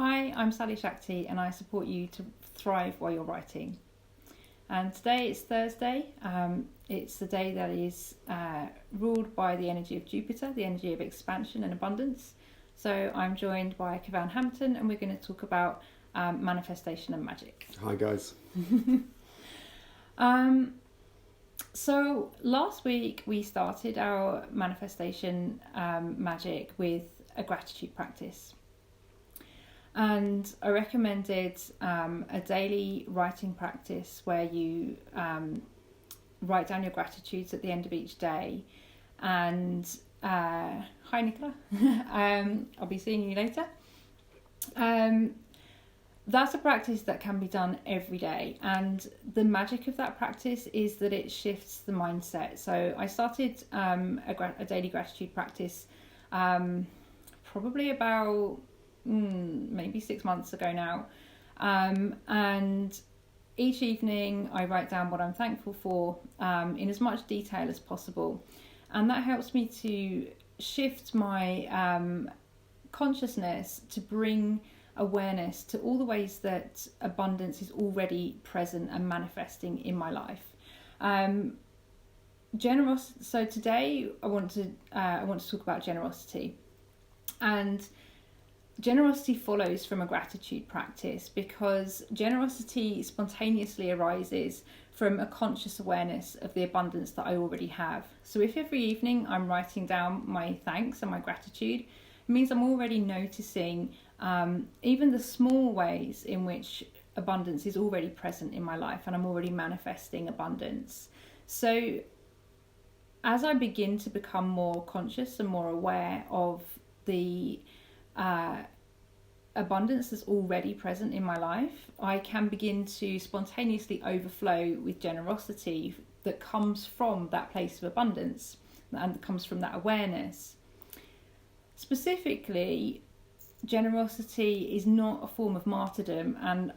Hi, I'm Sally-Shakti and I support you to thrive while you're writing. And today it's Thursday. It's the day that is ruled by the energy of Jupiter, the energy of expansion and abundance. So I'm joined by Kevan, Hampton, and we're going to talk about manifestation and magic. Hi guys. So last week we started our manifestation magic with a gratitude practice. And I recommended a daily writing practice where you write down your gratitudes at the end of each day. And hi Nicola, I'll be seeing you later. That's a practice that can be done every day, and the magic of that practice is that it shifts the mindset. So I started a daily gratitude practice probably about maybe 6 months ago now, and each evening I write down what I'm thankful for in as much detail as possible, and that helps me to shift my consciousness to bring awareness to all the ways that abundance is already present and manifesting in my life. So today I want to talk about generosity. And generosity follows from a gratitude practice because generosity spontaneously arises from a conscious awareness of the abundance that I already have. So if every evening I'm writing down my thanks and my gratitude, it means I'm already noticing even the small ways in which abundance is already present in my life, and I'm already manifesting abundance. So as I begin to become more conscious and more aware of the abundance that's already present in my life, I can begin to spontaneously overflow with generosity that comes from that place of abundance and that comes from that awareness. Specifically, generosity is not a form of martyrdom, and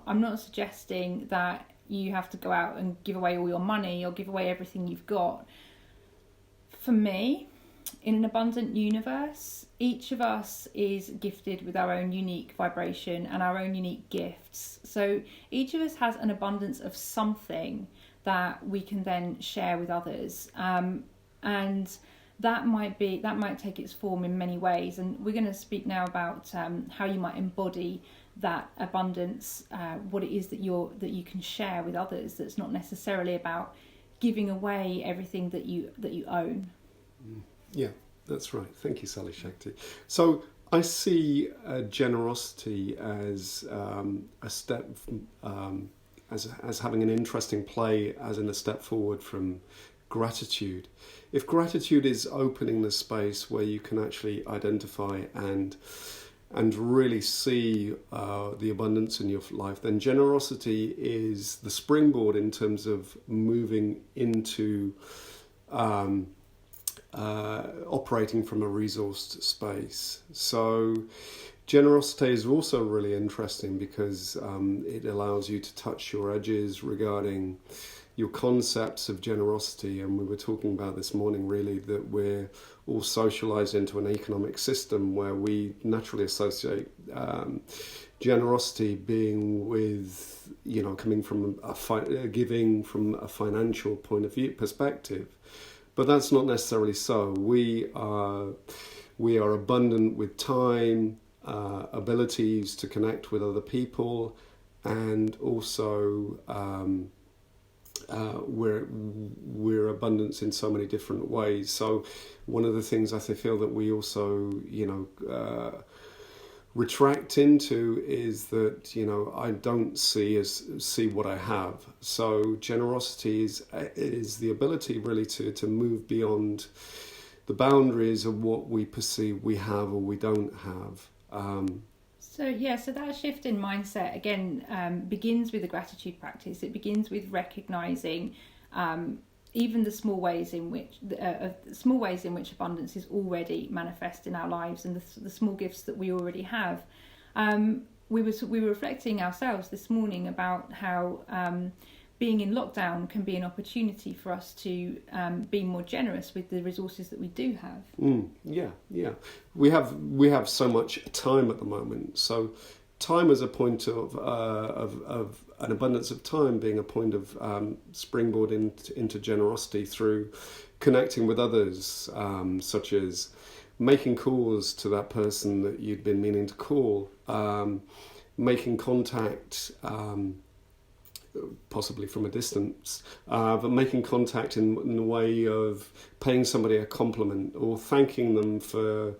I'm not suggesting that you have to go out and give away all your money or give away everything you've got. For me, in an abundant universe, each of us is gifted with our own unique vibration and our own unique gifts. So each of us has an abundance of something that we can then share with others. And that might take its form in many ways. And we're going to speak now about how you might embody that abundance, what it is that you can share with others. That's not necessarily about giving away everything that you own. Yeah, that's right. Thank you, Sally-Shakti. So I see generosity as a step, as having an interesting play, as in a step forward from gratitude. If gratitude is opening the space where you can actually identify and really see the abundance in your life, then generosity is the springboard in terms of moving into operating from a resourced space. So generosity is also really interesting because it allows you to touch your edges regarding your concepts of generosity. And we were talking about this morning really that we're all socialized into an economic system where we naturally associate generosity being with, coming from giving from a financial point of view perspective. But that's not necessarily so. We are abundant with time, abilities to connect with other people, and also we're abundance in so many different ways. So one of the things I feel that we also retract into is that I don't see what I have. So generosity is the ability really to move beyond the boundaries of what we perceive we have or we don't have. So that shift in mindset again begins with the gratitude practice. It begins with recognizing even the small ways in which abundance is already manifest in our lives, and the small gifts that we already have. We were reflecting ourselves this morning about how being in lockdown can be an opportunity for us to be more generous with the resources that we do have. Yeah. We have so much time at the moment. So time as a point of an abundance of time being a point of springboard into generosity through connecting with others, such as making calls to that person that you'd been meaning to call, making contact, possibly from a distance, but making contact in the way of paying somebody a compliment or thanking them for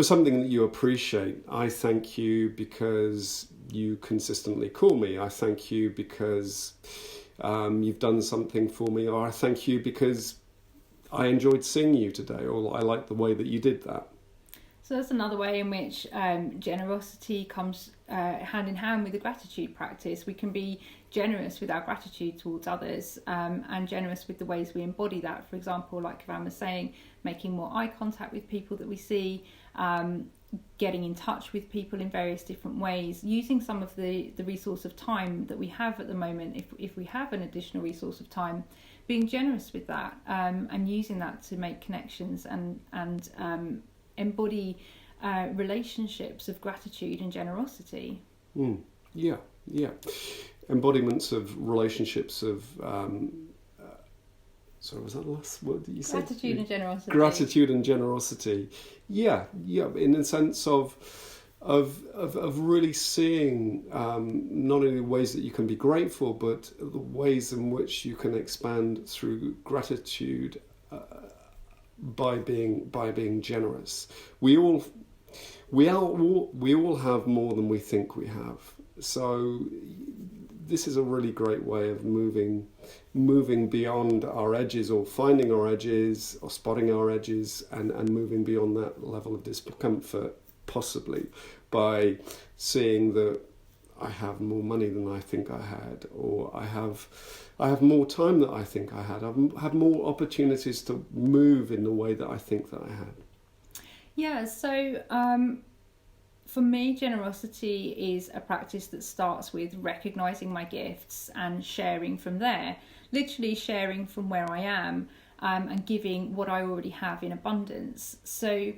something that you appreciate. I thank you because you consistently call me. I thank you because you've done something for me, or I thank you because I enjoyed seeing you today, or I like the way that you did that. So that's another way in which generosity comes hand in hand with the gratitude practice. We can be generous with our gratitude towards others, and generous with the ways we embody that. For example, like Kevan was saying, making more eye contact with people that we see, getting in touch with people in various different ways, using some of the resource of time that we have at the moment, if we have an additional resource of time, being generous with that, and using that to make connections and embody relationships of gratitude and generosity. Yeah. Embodiments of relationships of sorry, was that the last word that you said? Gratitude and generosity. Gratitude and generosity. Yeah. In the sense of really seeing not only the ways that you can be grateful, but the ways in which you can expand through gratitude by being generous. We all have more than we think we have. So this is a really great way of moving beyond our edges, or finding our edges, or spotting our edges, and moving beyond that level of discomfort, possibly by seeing that I have more money than I think I had, or I have more time than I think I had. I've had more opportunities to move in the way that I think that I had. Yeah, so for me, generosity is a practice that starts with recognising my gifts and sharing from there, literally sharing from where I am, and giving what I already have in abundance. So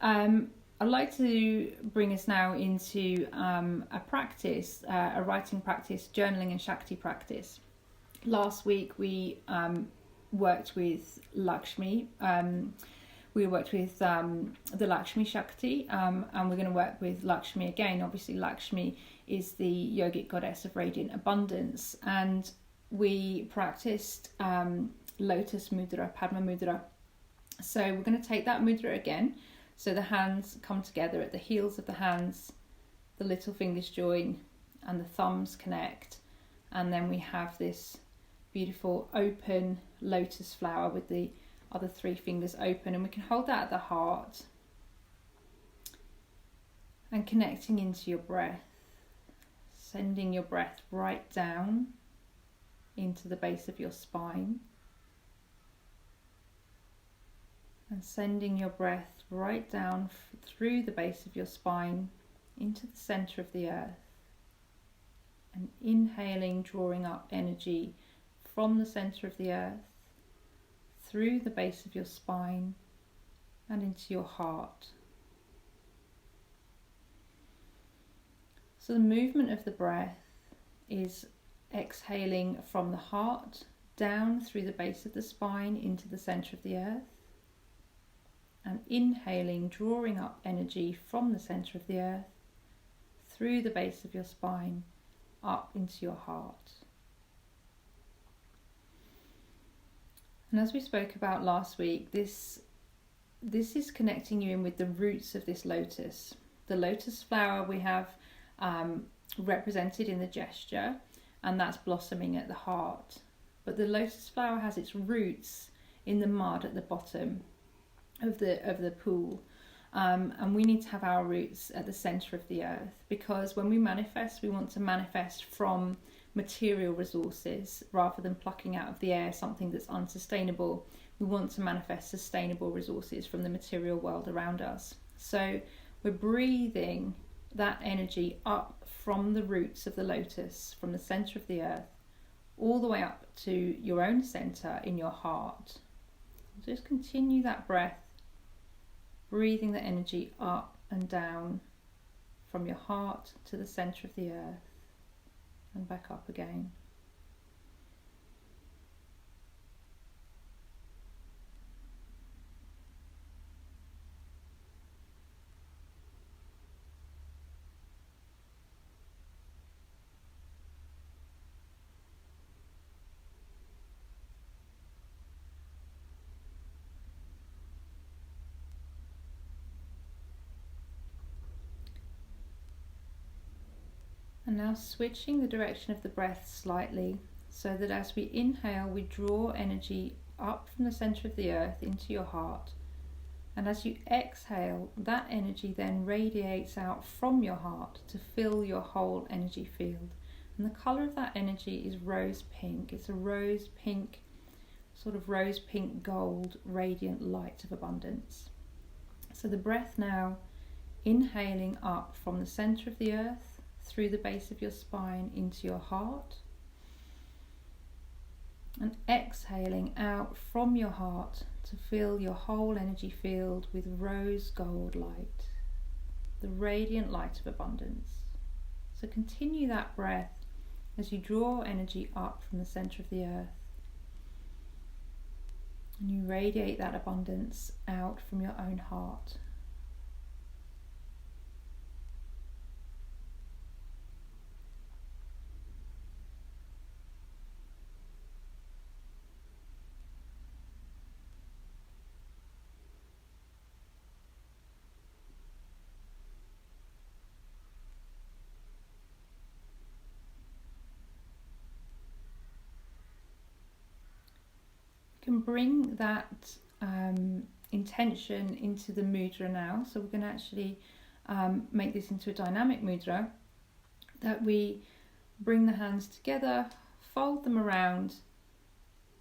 I'd like to bring us now into a practice, a writing practice, journaling and Shakti practice. Last week we worked with Lakshmi. We worked with the Sally-Shakti, and we're going to work with Lakshmi again. Obviously, Lakshmi is the yogic goddess of radiant abundance, and we practiced lotus mudra, Padma mudra. So we're going to take that mudra again. So the hands come together at the heels of the hands, the little fingers join, and the thumbs connect, and then we have this beautiful open lotus flower with the other three fingers open, and we can hold that at the heart and connecting into your breath, sending your breath right down into the base of your spine, and sending your breath right down through the base of your spine into the center of the earth, and inhaling, drawing up energy from the center of the earth through the base of your spine and into your heart. So the movement of the breath is exhaling from the heart down through the base of the spine into the center of the earth, and inhaling, drawing up energy from the center of the earth through the base of your spine up into your heart. And as we spoke about last week, this is connecting you in with the roots of this lotus. The lotus flower we have represented in the gesture, and that's blossoming at the heart. But the lotus flower has its roots in the mud at the bottom of the pool. And we need to have our roots at the centre of the earth, because when we manifest, we want to manifest from material resources rather than plucking out of the air something that's unsustainable. We want to manifest sustainable resources from the material world around us. So we're breathing that energy up from the roots of the lotus, from the centre of the earth, all the way up to your own center in your heart. Just continue that breath, breathing the energy up and down from your heart to the center of the earth and back up again. And now switching the direction of the breath slightly, so that as we inhale, we draw energy up from the center of the earth into your heart. And as you exhale, that energy then radiates out from your heart to fill your whole energy field. And the colour of that energy is rose pink. It's a rose pink, sort of rose pink gold, radiant light of abundance. So the breath now, inhaling up from the center of the earth, through the base of your spine into your heart, and exhaling out from your heart to fill your whole energy field with rose gold light, the radiant light of abundance. So continue that breath as you draw energy up from the center of the earth, and you radiate that abundance out from your own heart. Can bring that intention into the mudra now. So we're going to actually make this into a dynamic mudra, that we bring the hands together, fold them around,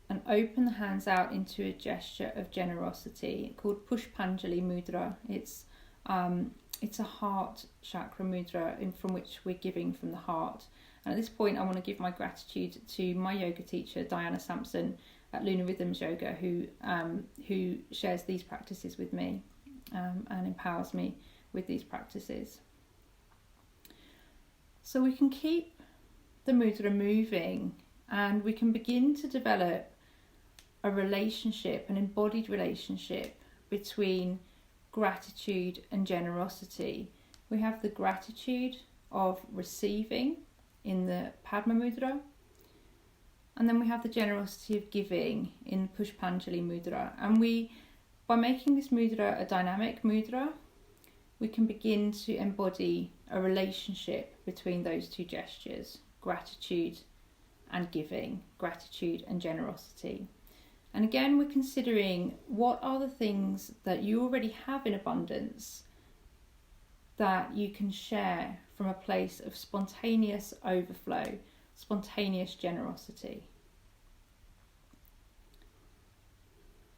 and open the hands out into a gesture of generosity called Pushpanjali mudra. It's a heart chakra mudra from which we're giving from the heart. And at this point, I want to give my gratitude to my yoga teacher, Diana Sampson, at Lunar Rhythms Yoga, who shares these practices with me and empowers me with these practices. So we can keep the mudra moving, and we can begin to develop a relationship, an embodied relationship between gratitude and generosity. We have the gratitude of receiving in the Padma mudra, and then we have the generosity of giving in Pushpanjali mudra. And by making this mudra a dynamic mudra, we can begin to embody a relationship between those two gestures, gratitude and giving, gratitude and generosity. And again, we're considering what are the things that you already have in abundance that you can share from a place of spontaneous overflow, spontaneous generosity.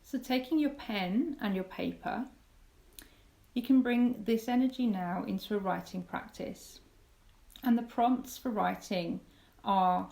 So taking your pen and your paper, you can bring this energy now into a writing practice. And the prompts for writing are: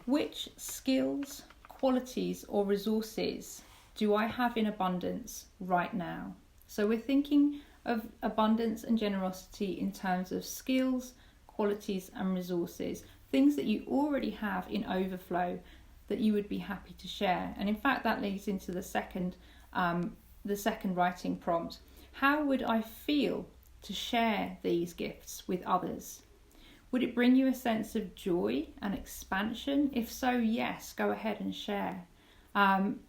which skills, qualities or resources do I have in abundance right now? So we're thinking of abundance and generosity in terms of skills, qualities and resources, things that you already have in overflow that you would be happy to share. And in fact, that leads into the second writing prompt. How would I feel to share these gifts with others? Would it bring you a sense of joy and expansion? If so, yes, go ahead and share.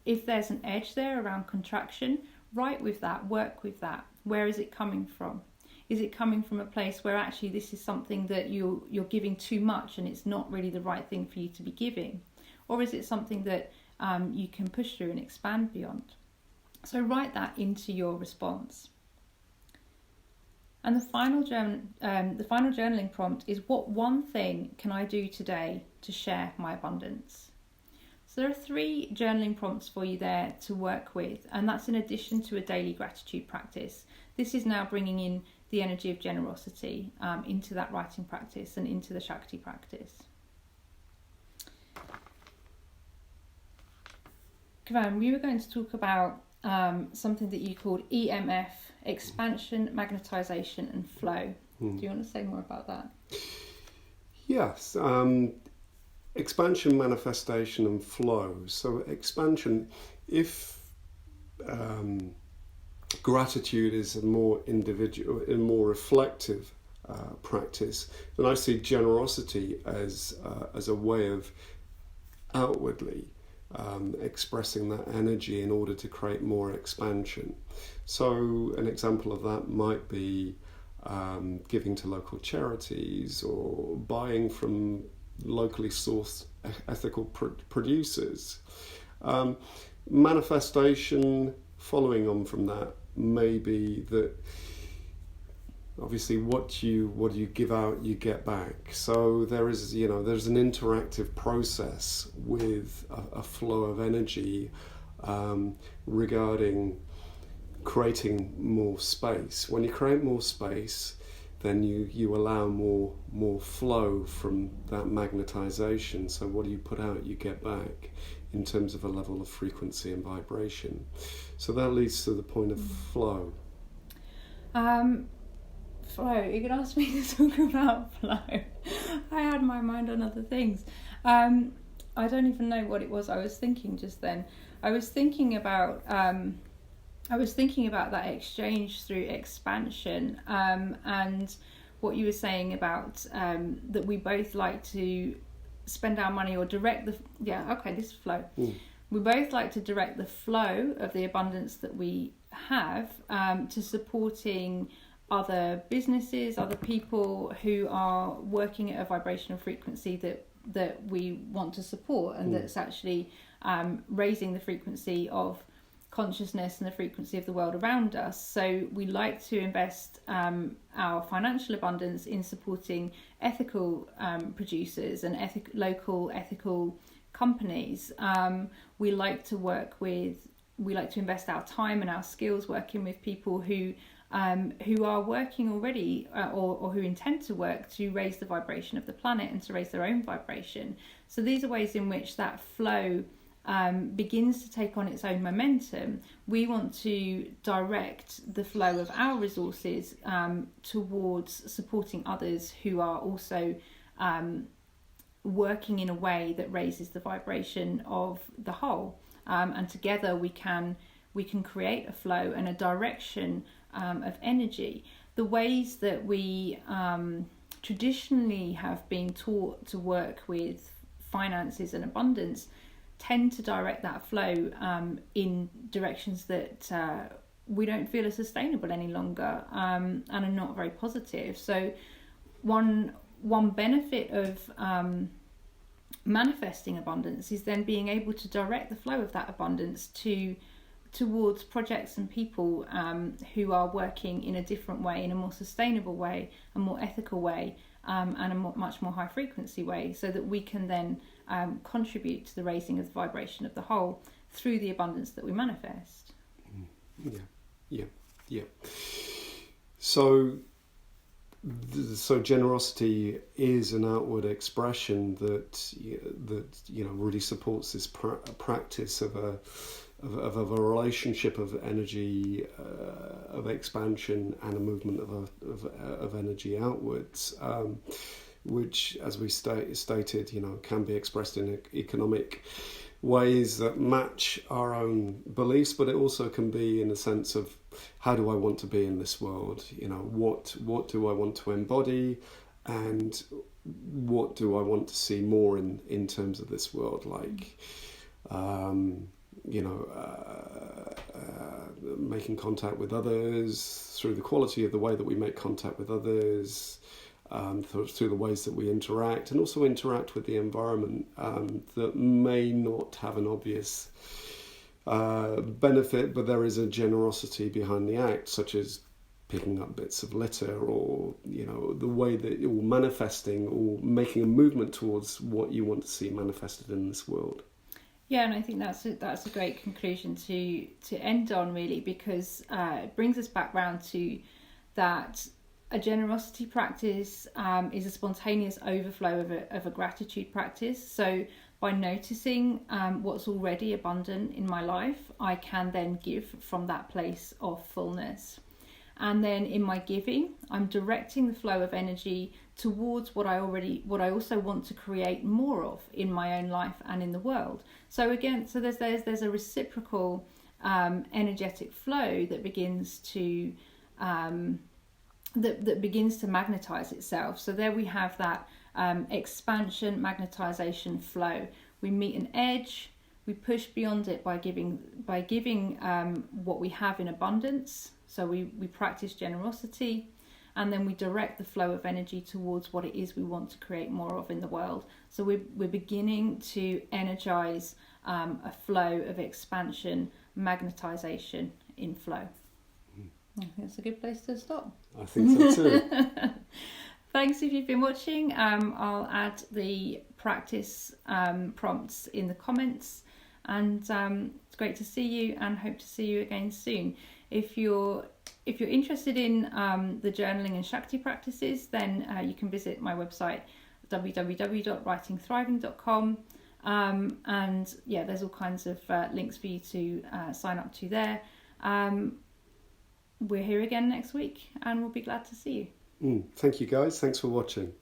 If there's an edge there around contraction, write with that, work with that. Where is it coming from? Is it coming from a place where actually this is something that you're giving too much and it's not really the right thing for you to be giving? Or is it something that you can push through and expand beyond? So write that into your response. And the final journaling prompt is: what one thing can I do today to share my abundance? So there are 3 journaling prompts for you there to work with, and that's in addition to a daily gratitude practice. This is now bringing in the energy of generosity into that writing practice and into the Shakti practice. Kevan, we were going to talk about something that you called EMF, expansion, magnetization, and flow. Do you want to say more about that? Yes. Expansion, manifestation, and flow. So expansion, if gratitude is a more individual and more reflective practice, then I see generosity as a way of outwardly expressing that energy in order to create more expansion. So an example of that might be giving to local charities or buying from locally sourced ethical producers. Manifestation, following on from that, may be that obviously what you give out, you get back. So there's an interactive process with a flow of energy regarding creating more space. When you create more space, then you allow more flow from that magnetization. So what do you put out, you get back in terms of a level of frequency and vibration. So that leads to the point of flow. Flow, you could ask me to talk about flow. I had my mind on other things. I don't even know what it was I was thinking just then. I was thinking about that exchange through expansion, and what you were saying about that we both like to spend our money or direct this flow. We both like to direct the flow of the abundance that we have to supporting other businesses, other people who are working at a vibrational frequency that we want to support, and that's actually raising the frequency of consciousness and the frequency of the world around us. So we like to invest our financial abundance in supporting ethical producers and local ethical companies. We like to invest our time and our skills working with people who are working already or who intend to work to raise the vibration of the planet and to raise their own vibration. So these are ways in which that flow begins to take on its own momentum. We want to direct the flow of our resources towards supporting others who are also working in a way that raises the vibration of the whole. And together we can create a flow and a direction of energy. The ways that we traditionally have been taught to work with finances and abundance tend to direct that flow in directions that we don't feel are sustainable any longer and are not very positive. So one benefit of manifesting abundance is then being able to direct the flow of that abundance towards projects and people who are working in a different way, in a more sustainable way, a more ethical way, and a much more high frequency way, so that we can then contribute to the raising of the vibration of the whole through the abundance that we manifest. Yeah. So generosity is an outward expression that really supports this practice of a relationship of energy, of expansion, and a movement of energy outwards, which, as we stated, can be expressed in economic ways that match our own beliefs, but it also can be in a sense of, how do I want to be in this world? What do I want to embody, and what do I want to see more in terms of this world? Like, making contact with others through the quality of the way that we make contact with others, through the ways that we interact, and also interact with the environment that may not have an obvious benefit, but there is a generosity behind the act, such as picking up bits of litter, or the way that you're manifesting or making a movement towards what you want to see manifested in this world. Yeah, and I think that's a great conclusion to end on, really, because it brings us back round to that a generosity practice is a spontaneous overflow of a gratitude practice. So by noticing what's already abundant in my life, I can then give from that place of fullness. And then in my giving, I'm directing the flow of energy towards what I also want to create more of in my own life and in the world. So again, there's a reciprocal energetic flow that begins to that begins to magnetize itself. So there we have that expansion, magnetization flow. We meet an edge, we push beyond it by giving what we have in abundance. So we practice generosity, and then we direct the flow of energy towards what it is we want to create more of in the world. So we're beginning to energize a flow of expansion, magnetization in flow. I think that's a good place to stop. I think so too. Thanks if you've been watching. I'll add the practice prompts in the comments, and it's great to see you, and hope to see you again soon. If you're interested in the journaling and Shakti practices, then you can visit my website www.writingthriving.com, and yeah, there's all kinds of links for you to sign up to there. We're here again next week, and we'll be glad to see you. Thank you guys. Thanks for watching.